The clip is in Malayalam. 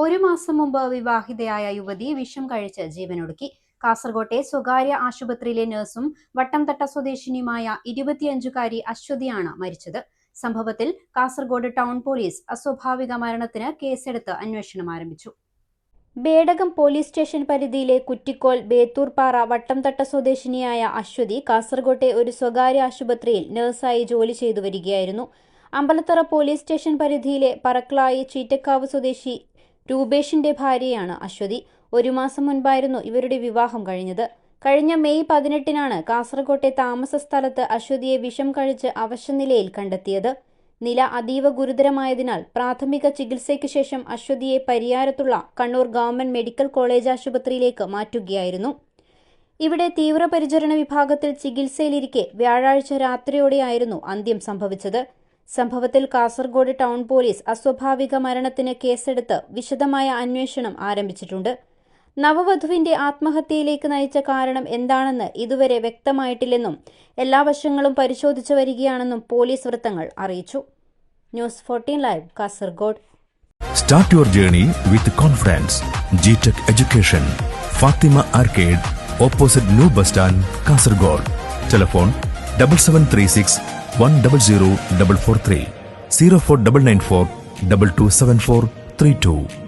ഒരു മാസം മുമ്പ് വിവാഹിതയായ യുവതി വിഷം കഴിച്ച് ജീവനൊടുക്കി. കാസർകോട്ടെ സ്വകാര്യ ആശുപത്രിയിലെ നഴ്സും വട്ടംതട്ട സ്വദേശിനിയുമായ 25-കാരി അശ്വതിയാണ് മരിച്ചത്. സംഭവത്തിൽ കാസർഗോഡ് ടൗൺ പോലീസ് അസ്വാഭാവിക മരണത്തിന് കേസെടുത്ത് അന്വേഷണം ആരംഭിച്ചു. ബേഡകം പോലീസ് സ്റ്റേഷൻ പരിധിയിലെ കുറ്റിക്കോൽ ബേത്തൂർപ്പാറ വട്ടംതട്ട സ്വദേശിനിയായ അശ്വതി കാസർകോട്ടെ ഒരു സ്വകാര്യ ആശുപത്രിയിൽ നഴ്സായി ജോലി ചെയ്തു വരികയായിരുന്നു. അമ്പലത്തറ പോലീസ് സ്റ്റേഷൻ പരിധിയിലെ പറക്കളായി ചീറ്റക്കാവ് സ്വദേശി രൂപേഷിന്റെ ഭാര്യയാണ് അശ്വതി. ഒരു മാസം മുൻപായിരുന്നു ഇവരുടെ വിവാഹം കഴിഞ്ഞത്. കഴിഞ്ഞ മെയ് 18-നാണ് കാസർകോട്ടെ താമസ സ്ഥലത്ത് അശ്വതിയെ വിഷം കഴിച്ച് അവശനിലയിൽ കണ്ടെത്തിയത്. നില അതീവ ഗുരുതരമായതിനാൽ പ്രാഥമിക ചികിത്സയ്ക്ക് ശേഷം അശ്വതിയെ പരിയാരത്തുള്ള കണ്ണൂർ ഗവൺമെന്റ് മെഡിക്കൽ കോളേജ് ആശുപത്രിയിലേക്ക് മാറ്റുകയായിരുന്നു. ഇവിടെ തീവ്രപരിചരണ വിഭാഗത്തിൽ ചികിത്സയിലിരിക്കെ വ്യാഴാഴ്ച രാത്രിയോടെയായിരുന്നു അന്ത്യം സംഭവിച്ചത്. സംഭവത്തിൽ കാസർഗോഡ് ടൗൺ പോലീസ് അസ്വാഭാവിക മരണത്തിന് കേസെടുത്ത് വിശദമായ അന്വേഷണം ആരംഭിച്ചിട്ടുണ്ട്. നവവധുവിന്റെ ആത്മഹത്യയിലേക്ക് നയിച്ച കാരണം എന്താണെന്ന് ഇതുവരെ വ്യക്തമായിട്ടില്ലെന്നും എല്ലാ വശങ്ങളും പരിശോധിച്ചു വരികയാണെന്നും പോലീസ് വൃത്തങ്ങൾ അറിയിച്ചു. News 14 live, Kasaragod. Start your journey with confidence. GTech Education. Fatima Arcade, opposite New Bus Stand, Kasargod. Telephone 7736 100 443 04994 2274 32.